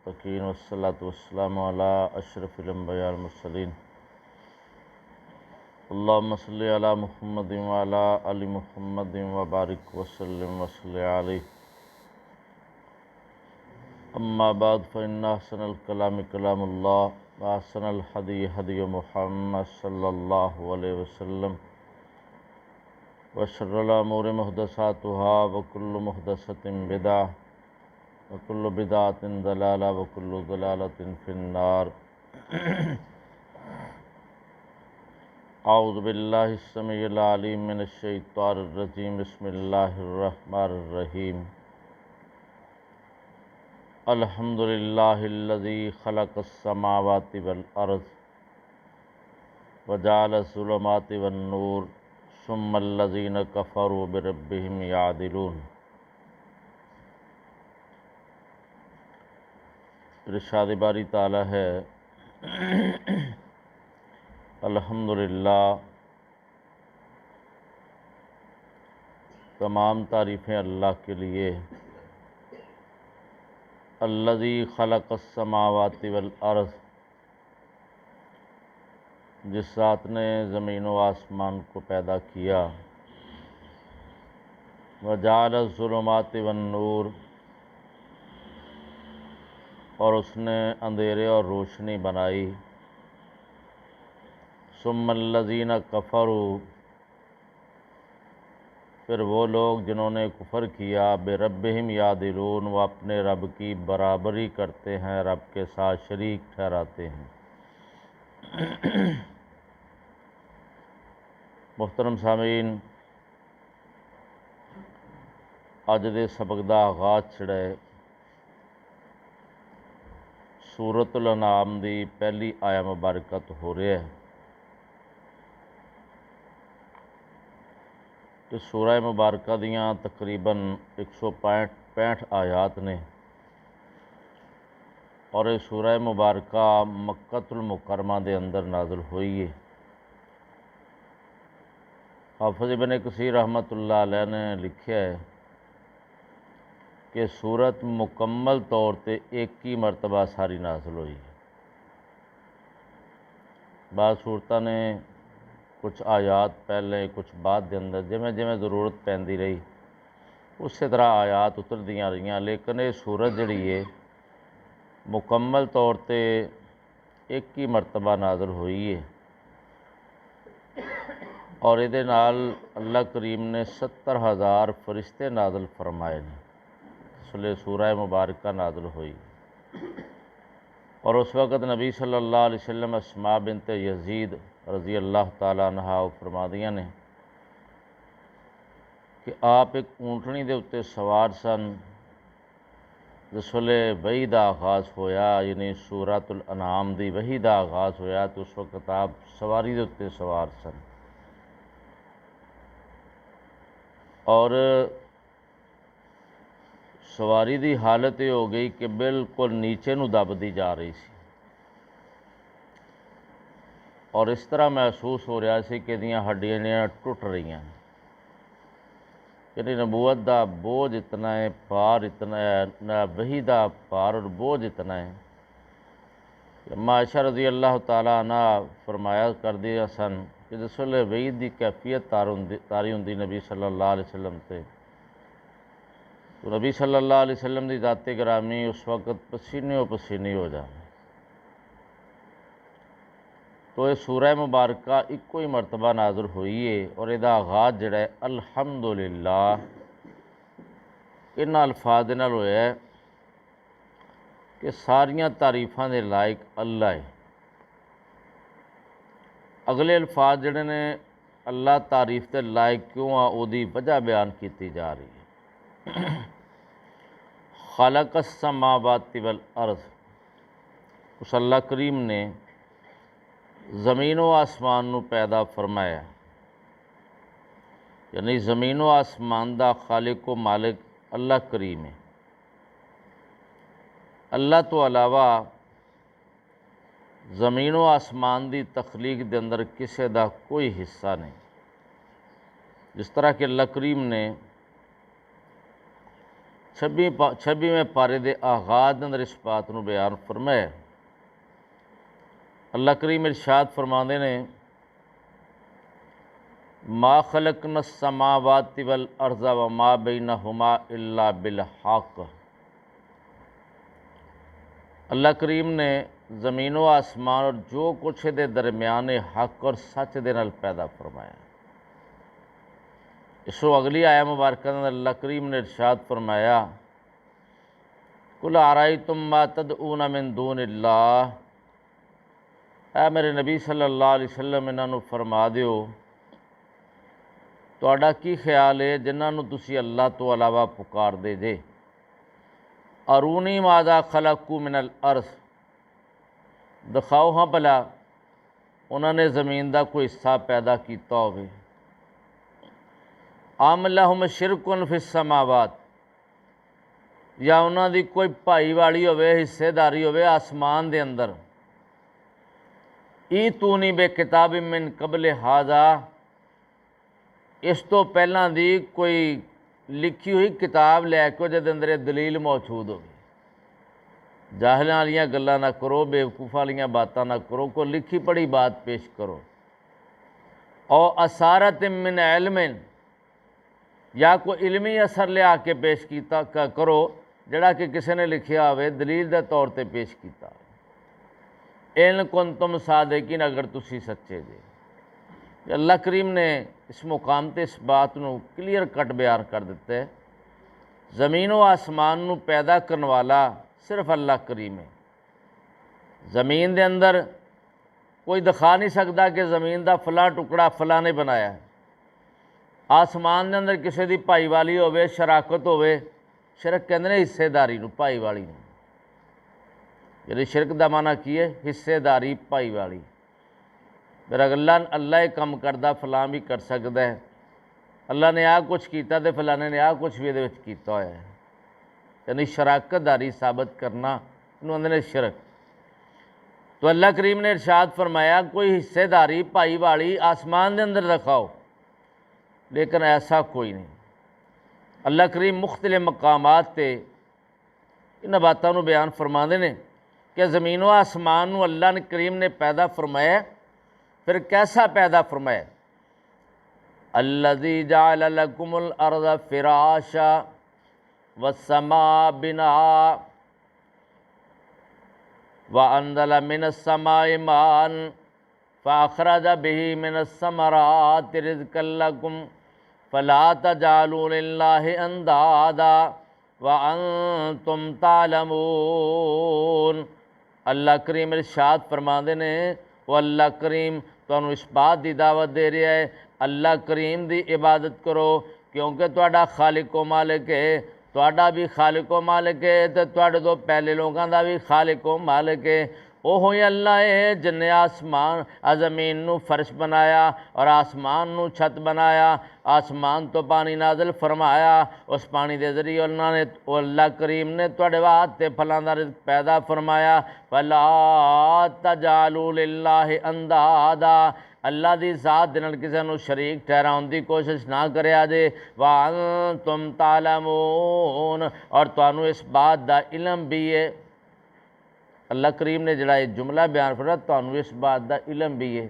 المتقین والصلاة والسلام علی اشرف الانبیاء والمرسلین اللہم صلی علی محمد وعلی آل محمد وبارک وسلم وصلی علیہ اما بعد فإن احسن الکلام کلام اللہ واحسن الحدی حدی محمد صلی اللہ علیہ وسلم وشر الامور محدثاتها وکل محدثۃ بدعہ وکل بدعۃ ضلالہ وکل ضلالۃ فی النار۔ اعوذ باللہ السمیع العلیم من الشیطان الرجیم، بسم اللہ الرحمن الرحیم۔ الحمد للہ الذی خلق السماوات والارض وجعل الظلمات والنور ثم الذین کفروا بربہم یعدلون۔ ارشاد باری تعالی ہے، الحمدللہ تمام تعریفیں اللہ کے لیے، الذی خلق السماوات والارض، جس ذات نے زمین و آسمان کو پیدا کیا، وجعل الظلمات والنور، اور اس نے اندھیرے اور روشنی بنائی، ثم الذین کفروا، پھر وہ لوگ جنہوں نے کفر کیا، بربہم یعدلون، وہ اپنے رب کی برابری کرتے ہیں، رب کے ساتھ شریک ٹھہراتے ہیں۔ محترم سامعین، اج دے سبق دا آغاز چھڑے سورۃ الانعام دی پہلی آیا مبارکہ تو ہو رہا ہے کہ سورہ مبارکہ دیاں تقریباً 165 آیات نے، اور یہ سورہ مبارکہ مکۃ المکرمہ دے اندر نازل ہوئی ہے۔ حافظ ابن کثیر رحمۃ اللہ علیہ نے لکھیا ہے کہ سورت مکمل طور تے ایک ہی مرتبہ ساری نازل ہوئی ہے۔ بعض صورتاں نے کچھ آیات پہلے کچھ بعد دے اندر جویں جویں ضرورت پیندی رہی اسی طرح آیات اتردیاں رہیاں، لیکن یہ سورت جڑی ہے مکمل طور تے ایک ہی مرتبہ نازل ہوئی ہے، اور یہ اللہ کریم نے 70,000 فرشتے نازل فرمائے نے، اس لیے سورہ مبارکہ نازل ہوئی۔ اور اس وقت نبی صلی اللہ علیہ وسلم اسماء بنت یزید رضی اللہ تعالیٰ عنہا فرمادیاں نے کہ آپ ایک اونٹنی دے اتے سوار سن جس ویلے وحی دا آغاز ہویا، یعنی سورۃ الانعام دی وحی دا آغاز ہویا، تو اس وقت آپ سواری دے اتے سوار سن، اور سواری دی حالت یہ ہو گئی کہ بالکل نیچے نو دبدی جا رہی سی، اور اس طرح محسوس ہو رہا سی کہ دیاں ہڈیاں ٹوٹ رہی ہیں، یعنی نبوت دا بوجھ اتنا ہے، پار اتنا ہے، وحی دا پار اور بوجھ اتنا ہے کہ عائشہ رضی اللہ تعالیٰ عنہ فرمایا کر دیا سن کہ جس ویلے وحی دی کیفیت تاری ہوندی نبی صلی اللہ علیہ وسلم تے، تو نبی صلی اللہ علیہ وسلم دی ذات گرامی اس وقت پسینے ہو جانے۔ تو یہ سورہ مبارکہ ایک ہی مرتبہ نازل ہوئی ہے، اور یہ آغاز جڑا ہے الحمدللہ ان الفاظ نال ہویا ہے کہ ساریاں تعریفاں دے لائق اللہ ہے۔ اگلے الفاظ جڑے نے اللہ تعریف دے لائق کیوں آ او دی وجہ بیان کیتی جا رہی ہے۔ خالق السماوات والارض، اس اللہ کریم نے زمین و آسمان نو پیدا فرمایا، یعنی زمین و آسمان دا خالق و مالک اللہ کریم ہے۔ اللہ تو علاوہ زمین و آسمان دی تخلیق دے اندر کسے دا کوئی حصہ نہیں، جس طرح کہ اللہ کریم نے چھبیویں پارے دے آغاز دے اندر اس بات نو بیان فرمایا۔ اللہ کریم ارشاد فرماندے نے ما خلقنا السماوات والارض وما بینہما الا بالحق۔ اللہ کریم نے زمین و آسمان اور جو کچھ دے درمیان حق اور سچ دے نال پیدا فرمایا۔ اس و اگلی آیا مبارکہ میں اللہ کریم نے ارشاد فرمایا قل ارائیتم ما تدعون من دون اللہ، اے میرے نبی صلی اللہ علیہ وسلم انہاں نو فرما دیو تہاڈا کی خیال ہے جنہاں نو تسی اللہ تو علاوہ پکار دے جے، ارونی ماذا خلقوا من الارض، دکھاؤ ہاں بھلا انہوں نے زمین دا کوئی حصہ پیدا کیتا ہوئے، ام لہم شرک فی السماوات، یا انہوں دی کوئی بھائی والی ہوئے حصے داری ہوئے آسمان دے اندر، ایتونی بے کتاب من قبل ھذا، اس تو پہلاں دی کوئی لکھی ہوئی کتاب لے کے جے اندر یہ دلیل موجود ہوگی۔ جاہلاں والیاں گلاں نہ کرو، بیوقوفاں والیاں باتاں نہ کرو، کوئی لکھی پڑھی بات پیش کرو۔ او اثارت من علم، یا کوئی علمی اثر لیا کے پیش کیتا کرو جڑا کہ کسی نے لکھیا ہوئے دلیل دے طور تے پیش کیتا، ان کنتم صادقین، اگر تسی سچے جے۔ اللہ کریم نے اس مقام تے اس بات نو کلیئر کٹ بیان کر دیتا ہے، زمین و آسمان نو پیدا کرنے والا صرف اللہ کریم ہے۔ زمین دے اندر کوئی دکھا نہیں سکتا کہ زمین دا فلاں ٹکڑا فلاں نے بنایا ہے۔ آسمان دے اندر کسی دی بھائی والی ہوئے، شراکت ہوئے، شرک کہندے نے حصے داری نو، بھائی والی نو، یعنی شرک دا معنی کی ہے حصے داری، بھائی والی۔ پھر اللہ کم کردہ فلاں بھی کر سکتا ہے، اللہ نے آ کچھ کیتا تے فلانے نے آ کچھ بھی یہ کیتا ہوا ہے، یعنی شراکت داری ثابت کرنا انہوں نے شرک۔ تو اللہ کریم نے ارشاد فرمایا کوئی حصے داری بھائی والی آسمان دے اندر دکھاؤ، لیکن ایسا کوئی نہیں۔ اللہ کریم مختلف مقامات تے ان باتوں بیان فرماندے نے کہ زمین و آسمان نو اللہ کریم نے پیدا فرمایا، پھر کیسا پیدا فرمایا؟ الذی جعل لکم الارض فراشا والسماء بناء وانزل من السماء ماء فاخرج به من الثمرات رزقا لکم فلا تجعلوا للہ اندادا وانتم تعلمون۔ اللہ کریم ارشاد فرماندے نے وہ اللہ کریم تانوں اس بات دی دعوت دے رہا ہے اللہ کریم دی عبادت کرو، کیونکہ تہاڈا خالق و مالک ہے، تہاڈا بھی خالق و مالک ہے تے تہاڈے تو پہلے لوگاں دا بھی خالق و مالک ہے۔ اوہی اللہ ہے جن نے آسمان زمین نو فرش بنایا اور آسمان نو چھت بنایا، آسمان تو پانی نازل فرمایا، اس پانی دے ذریعے اللہ کریم نے تواڈے واسطے پھلاں دا رزق پیدا فرمایا۔ فلا تجعلوا للہ اندادا، اللہ دی ذات دے نال کسے نو شریک ٹھہراؤن دی کوشش نہ کریا جے۔ وانتم تعلمون، اور تانوں اس بات دا علم بھی ہے۔ اللہ کریم نے جڑا یہ جملہ بیان فرمایا تانوں اس بات دا علم بھی ہے۔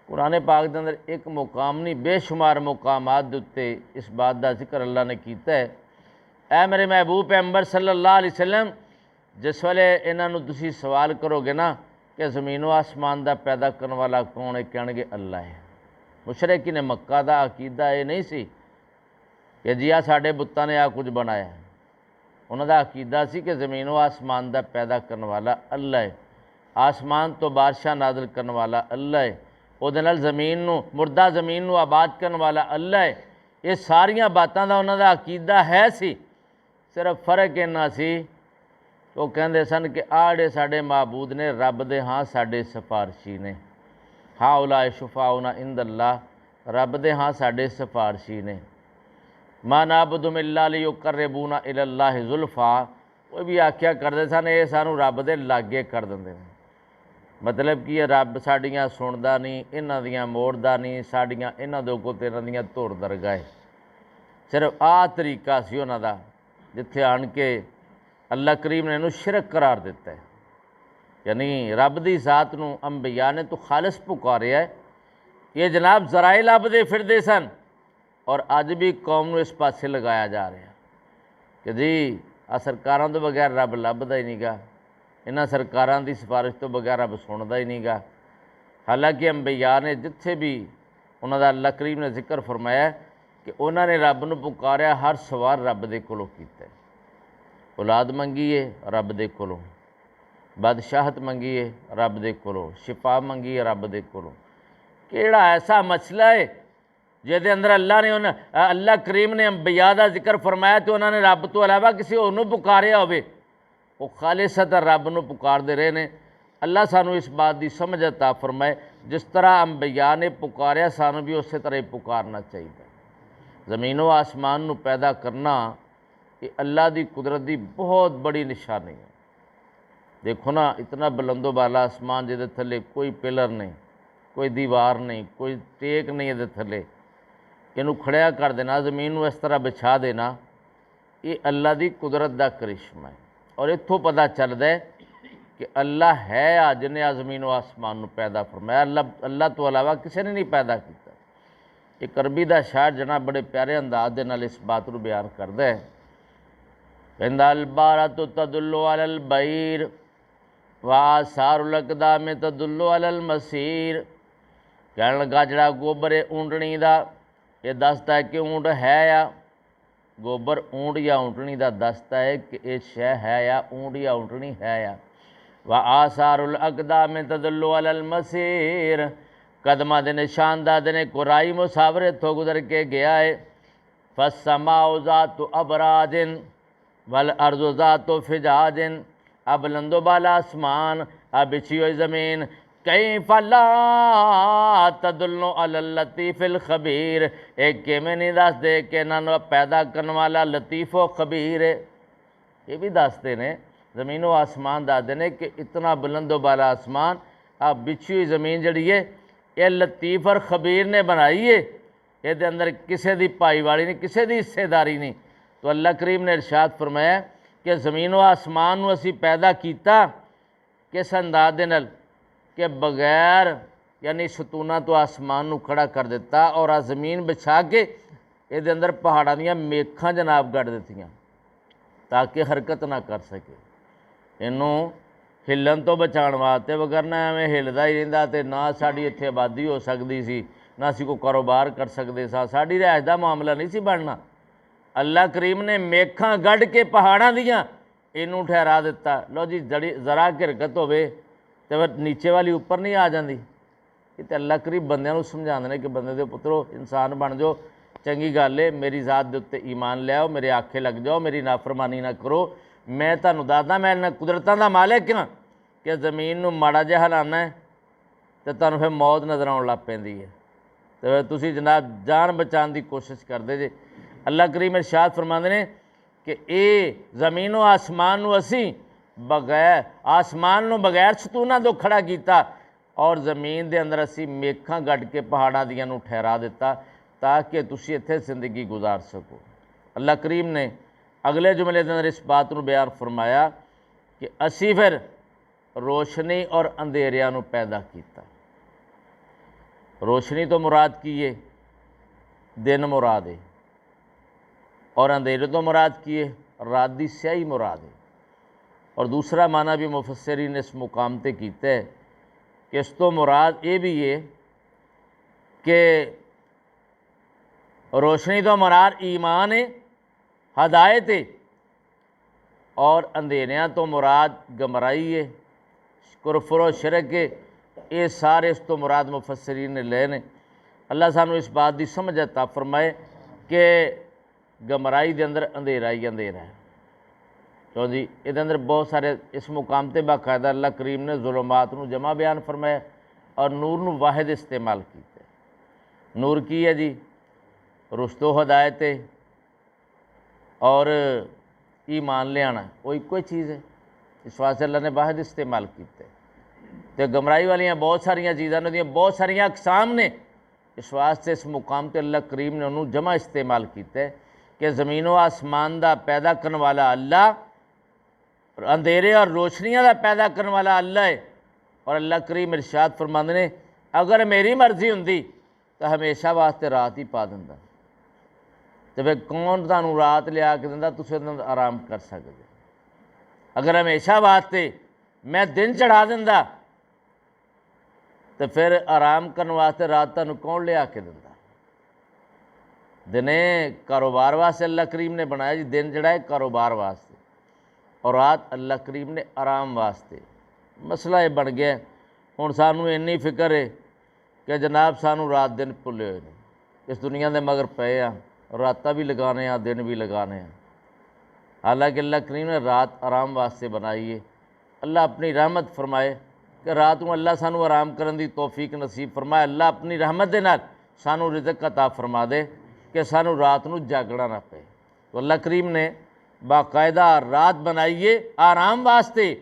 قرآن پاک دے اندر ایک مقام نہیں بے شمار مقامات دے اتے اس بات دا ذکر اللہ نے کیتا ہے۔ اے میرے محبوب پیغمبر صلی اللہ علیہ وسلم، جس ویلے انہاں نوں تسی سوال کرو گے نا کہ زمین و آسمان دا پیدا کرنے والا کون ہے، کہن گے اللہ ہے۔ مشرکین مکہ دا عقیدہ یہ نہیں سی کہ جی آ ساڈے بتاں نے آ کچھ بنایا ہے، انہوں دا عقیدہ سی کہ زمین و آسمان دا پیدا کرنے والا اللہ ہے، آسمان تو بارشاں نازل کرنے والا اللہ ہے، او دے نال زمین نو مردہ زمین نو آباد کرنے والا اللہ ہے۔ یہ ساریاں باتاں دا انہوں دا عقیدہ ہے سی، صرف فرق انہاں سی تو کہندے سن کہ آڑے ساڈے معبود نے رب دے ہاں ساڈے سفارشی نے، ہؤلاء شفاؤنا عند اللہ، رب دے ہاں ساڈے سفارشی نے۔ ما نعبدہم الا لیقربونا الی اللہ زلفیٰ، وہ بھی آکھیا کردے سن یہ سانوں رب دے لاگے کر دندے نے، مطلب کہ یہ رب ساڈیاں سندا نہیں، انہاں دیاں موڑدا نہیں، ساڈیاں انہاں دے کول تے انہاں دیاں توڑ درگاہ، صرف طریقہ سی انہاں دا جتھے آن کے اللہ کریم نے انہوں شرک قرار دیتا ہے، یعنی رب دی ذات نو انبیاء نے تو خالص پکاریا ہے۔ یہ جناب ذرائع لبدے پھردے سن اور اج بھی قوم نو اس پاسے لگایا جا رہا کہ جی سرکاراں تو بغیر رب لبدا ہی نہیں گا، انہاں سرکاراں دی سفارش تو بغیر رب سندا ہی نہیں گا۔ حالانکہ انبیاء نے جتھے بھی انہاں دا اللہ کریم نے ذکر فرمایا ہے کہ انہاں نے رب نو پکاریا، ہر سوال رب دے کولوں کیتا ہے۔ اولاد منگی ہے رب دے کولوں، بادشاہت منگی ہے رب دے کولوں، شفا منگی ہے رب دے کولوں۔ کیڑا ایسا مسئلہ ہے جہدے اندر اللہ کریم نے انبیاء دا ذکر فرمایا تو انہوں نے رب تو علاوہ کسی اور نو پکاریا ہوئے، وہ خالصتا رب نو پکار دے رہے نے۔ اللہ سانو اس بات دی سمجھ عطا فرمائے، جس طرح انبیاء نے پکاریا سانو بھی اسی طرح پکارنا چاہیے۔ زمین و آسمان نو پیدا کرنا یہ اللہ دی قدرت دی بہت بڑی نشانی ہے۔ دیکھو نا، اتنا بلند و بالا آسمان جہدے تھلے کوئی پلر نہیں، کوئی دیوار نہیں، کوئی ٹیک نہیں ہے تھلے، یہ کھڑیا کر دینا، زمین نو اس طرح بچھا دینا، یہ اللہ دی قدرت دا کرشمہ ہے۔ اور اتھوں پتہ چلتا ہے کہ اللہ ہے جن نے زمین و آسمان نو پیدا فرمایا، اللہ تو علاوہ کسی نے نہیں پیدا کیتا۔ ایک عربی دا شاعر جناب بڑے پیارے انداز دے نال اس بات نو بیان کردا ہے، کہندا البارۃ تدل علی البعیر وآثار الاقدام تدل علی المسیر۔ کہنے لگا جڑا گوبر ہے اونٹنی دا، یہ دستا ہے کہ اونٹ ہے یا گوبر اونٹ یا اونٹنی دا دستا ہے کہ یہ شے ہے یا اونٹ یا اونٹنی ہے یا۔ وآثار الاقدام تدل علی المسیر، قدمہ دے نشان دا دنے کورائی مسافر تھو گزر کے گیا ہے۔ فالسماء ذات ابراج والارض ذات فجاج، اب بلند و بالا آسمان، اب بچھی ہوئی زمین، کیف لا تدل علی اللطیف الخبیر، ایک کہ میں نہیں دس دے کہ انہوں پیدا کرنے والا لطیف و خبیر ہے۔ یہ بھی دستے نے، زمین و آسمان دستے نے کہ اتنا بلند و بالا آسمان، اب بچھی ہوئی زمین جڑی ہے یہ لطیف اور خبیر نے بنائی ہے، یہ دے اندر کسے دی پائی والی نہیں، کسے دی حصے داری نہیں۔ تو اللہ کریم نے ارشاد فرمایا کہ زمین و آسمان نو اسی پیدا کیتا کس انداز دے نال کہ بغیر یعنی ستونہ تو آسمان نو کھڑا کر دیتا اور زمین بچھا کے یہ دے اندر پہاڑاں دیاں میکھاں جناب گڑ دیتیاں تاکہ حرکت نہ کر سکے، انہوں ہلن تو بچان واسطے، وگرنہ ایویں ہلدا ہی رہندا تے نہ ساڈی اتھے آبادی ہو سکتی سی، نہ اسی کوئی کاروبار کر سکتے سا، ساڈی رہائش دا معاملہ نہیں سی بننا۔ اللہ کریم نے میکھاں گڑھ کے پہاڑاں دیاں اینوں ٹھہرا دیتا، لو جی ذرا کی حرکت ہوئے تو نیچے والی اوپر نہیں آ جاندی۔ یہ تے اللہ کریم بندیاں نوں سمجھاندے نے کہ بندے دے پترو انسان بن جاؤ، چنگی گل ہے، میری ذات دے اوتے ایمان لے آؤ، میرے آکھے لگ جاؤ، میری نافرمانی نہ کرو، میں تانوں دسدا میں قدرتاں دا مالک ہاں کہ زمین نوں ماڑا جہا ہلانا ہے تے تانوں پھر موت نظر آਉਣ لگ پیندی ہے، تے تسی جناب جان بچان دی کوشش کردے جے۔ اللہ کریم ارشاد فرماندے نے کہ اے زمین و آسمان نو اسی بغیر آسمان نو بغیر ستونہ دو کھڑا کیتا اور زمین دے اندر اسی میکھاں گڈ کے پہاڑاں دیاں نو ٹھہرا دیتا تاکہ تسی اتھے زندگی گزار سکو۔ اللہ کریم نے اگلے جملے دے اندر اس بات نو بیان فرمایا کہ اسی پھر روشنی اور اندھیریاں نو پیدا کیتا۔ روشنی تو مراد کی ہے، دن مراد ہے، اور اندھیرے تو مراد کی ہے، رات دی سیاہی مراد ہے۔ اور دوسرا معنی بھی مفسرین نے اس مقام تے کیتا ہے کہ اس تو مراد یہ بھی ہے کہ روشنی تو مراد ایمان ہے، ہدایت ہے، اور اندھیریاں تو مراد گمراہی ہے، کفر و شرک ہے۔ یہ سارے اس تو مراد مفسرین نے لے نے۔ اللہ سانو اس بات دی سمجھ عطا فرمائے کہ گمراہی دے اندر اندھیرا ہی اندھیرا ہے۔ تو جی یہ اندر بہت سارے اس مقام تے باقاعدہ اللہ کریم نے ظلمات نو جمع بیان فرمایا اور نور نو واحد استعمال کیتا ہے۔ نور کی ہے جی رشد و ہدایت ہے اور ایمان لے آنا، وہ ایک کوئی چیز ہے، اس واسطے اللہ نے واحد استعمال کیتا ہے۔ تو گمراہی والیاں بہت ساریاں چیزاں نے، بہت ساریاں اقسام نے، اس واسطے اس مقام تے اللہ کریم نے انہوں جمع استعمال کیتا ہے کہ زمین و آسمان دا پیدا کرنے والا اللہ، اندھیرے اور روشنیاں دا پیدا کرنے والا اللہ ہے۔ اور اللہ کریم ارشاد فرماندے نے اگر میری مرضی ہوندی تو ہمیشہ واسطے رات ہی پا دیندا، تو پھر کون تانوں رات لیا کے دیندا تسی آرام کر سکدے؟ اگر ہمیشہ واسطے میں دن چڑھا دیندا تو پھر آرام کرنے واسطے رات تانوں کون لیا کے دیندا؟ دنے کاروبار واسطے اللہ کریم نے بنایا جی، دن جڑا ہے کاروبار واسطے اور رات اللہ کریم نے آرام واسطے۔ مسئلہ یہ بن گیا ہن سانوں اینی فکر ہے کہ جناب سانوں رات دن بھلے ہوئے نے، اس دنیا دے مگر پئے آ، راتاں بھی لگانے آ دن بھی لگانے آ، حالانکہ اللہ کریم نے رات آرام واسطے بنائی ہے۔ اللہ اپنی رحمت فرمائے کہ رات کو اللہ سانوں آرام کرن دی توفیق نصیب فرمائے۔ اللہ اپنی رحمت دے نال سانوں رزق عطا فرما دے کہ سانوں رات نو جاگنا نہ پے۔ تو اللہ کریم نے باقاعدہ رات بنائیے آرام واسطے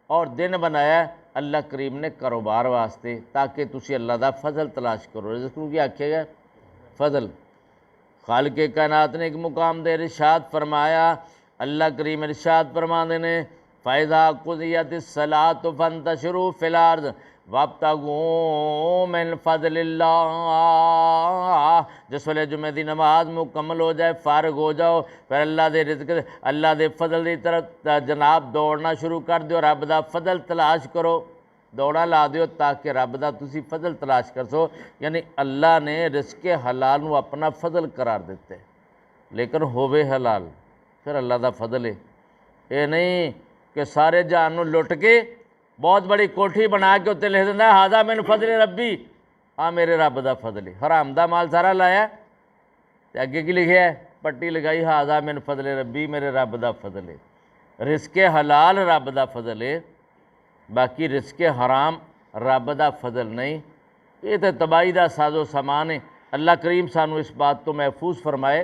اور دن بنایا ہے اللہ کریم نے کاروبار واسطے، تاکہ تسی اللہ دا فضل تلاش کرو۔ رزق کو کیا آکھے گا؟ فضل۔ خالق کائنات نے ایک مقام دے ارشاد فرمایا، اللہ کریم ارشاد فرماندے نے فَإِذَا قُضِيَتِ الصَّلَاةُ فَانتَشِرُوا فِي الْأَرْضِ وَابْتَغُوا مِن فَضْلِ اللَّهِ۔ جس ویلے جمعے دی نماز مکمل ہو جائے، فارغ ہو جاؤ، پھر اللہ دے رزق اللہ دے فضل دی طرف جناب دوڑنا شروع کر دیو، رب دا فضل تلاش کرو، دوڑا لا دیو تاکہ رب دا تسی فضل تلاش کر سو۔ یعنی اللہ نے رزق حلال نو اپنا فضل قرار دیتے، لیکن ہووے حلال، پھر اللہ دا فضل ہے۔ یہ نہیں کہ سارے جہان نو لٹ کے بہت بڑی کوٹھی بنا کے اتنے لکھ دینا ہاذا من فضل ربی، ہاں میرے رب دا فضل ہے۔ حرام دا مال سارا لایا تے اگے کی لکھیا ہے؟ پٹی لگائی ہاذا من فضل ربی، میرے رب دا فضل ہے۔ رزق حلال رب دا فضل ہے، باقی رزق حرام رب دا فضل نہیں۔ یہ تو تباہی دا ساز و سامان ہے۔ اللہ کریم سانو اس بات تو محفوظ فرمائے۔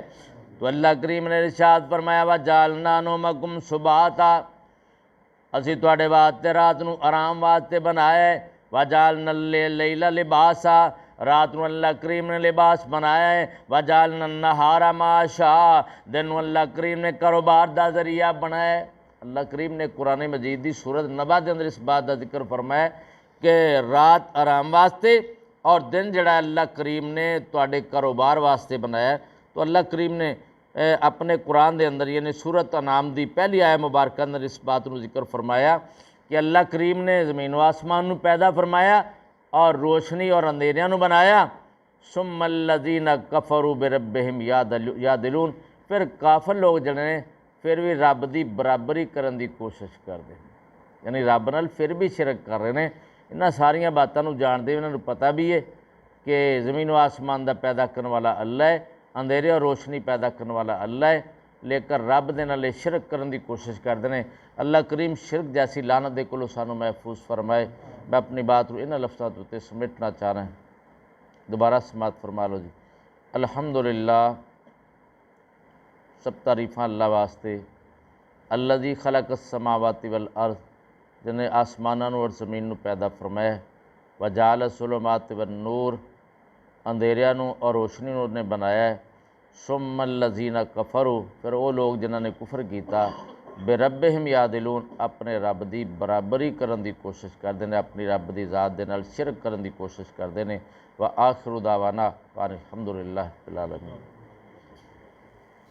تو اللہ کریم نے ارشاد فرمایا وَجَعَلْنَا نَوْمَكُمْ سُبَاتًا، اسی تواڈے واسطے رات نو آرام واسطے بنایا ہے۔ وَجَعَلْنَا اللَّيْلَ لِبَاسًا، رات نو اللہ کریم نے لباس بنایا ہے۔ وَجَعَلْنَا النَّهَارَ مَعَاشًا، دن نو اللہ کریم نے کاروبار دا ذریعہ بنایا ہے۔ اللہ کریم نے قرآن مجید دی سورت نبا دے اندر اس بات دا ذکر فرمایا کہ رات آرام واسطے اور دن جڑا اللہ کریم نے تواڈے کاروبار واسطے بنایا ہے۔ تو اللہ کریم نے اپنے قرآن دے اندر یعنی سورت انعام دی پہلی آیت مبارکہ اندر اس بات نو ذکر فرمایا کہ اللہ کریم نے زمین و آسمان نو پیدا فرمایا اور روشنی اور اندھیریاں نو بنایا۔ ثم الذین کفروا بربہم یعدلون، پھر کافر لوگ جڑے نے پھر بھی رب دی برابری کرن دی کوشش کرتے ہیں، یعنی رب نال پھر بھی شرک کر رہے ہیں۔ انہاں ساریاں باتاں نو جانتے انہاں نو پتہ بھی ہے کہ زمین و آسمان دا پیدا کرنے والا اللہ ہے، اندھیرے اور روشنی پیدا کرنے والا اللہ ہے، لیکن رب دے نال شرک کرن دی کوشش کرتے ہیں۔ اللہ کریم شرک جیسی لعنت دے کولوں سانو محفوظ فرمائے۔ میں اپنی بات کو انہاں لفظاں تے سمیٹنا چاہ رہا ہوں، دوبارہ سماعت فرما لو جی۔ الحمدللہ، سب تعریفاں اللہ واسطے، الذی خلق السماوات والارض، جن نے آسماناں اور زمین نو پیدا فرمایا، وجعل الظلمات والنور، اندھیریاں نو اور روشنی نو نے بنایا ہے۔ ثم الذین کفروا، پھر وہ لوگ جنہاں نے کفر کیتا، بربہم یعدلون، اپنے رب دی برابری کرن دی کوشش کردے نے، اپنی رب دی ذات دے نال شرک کرن دی کوشش کردے نے۔ وآخر دعوانا الحمدللہ رب العالمین۔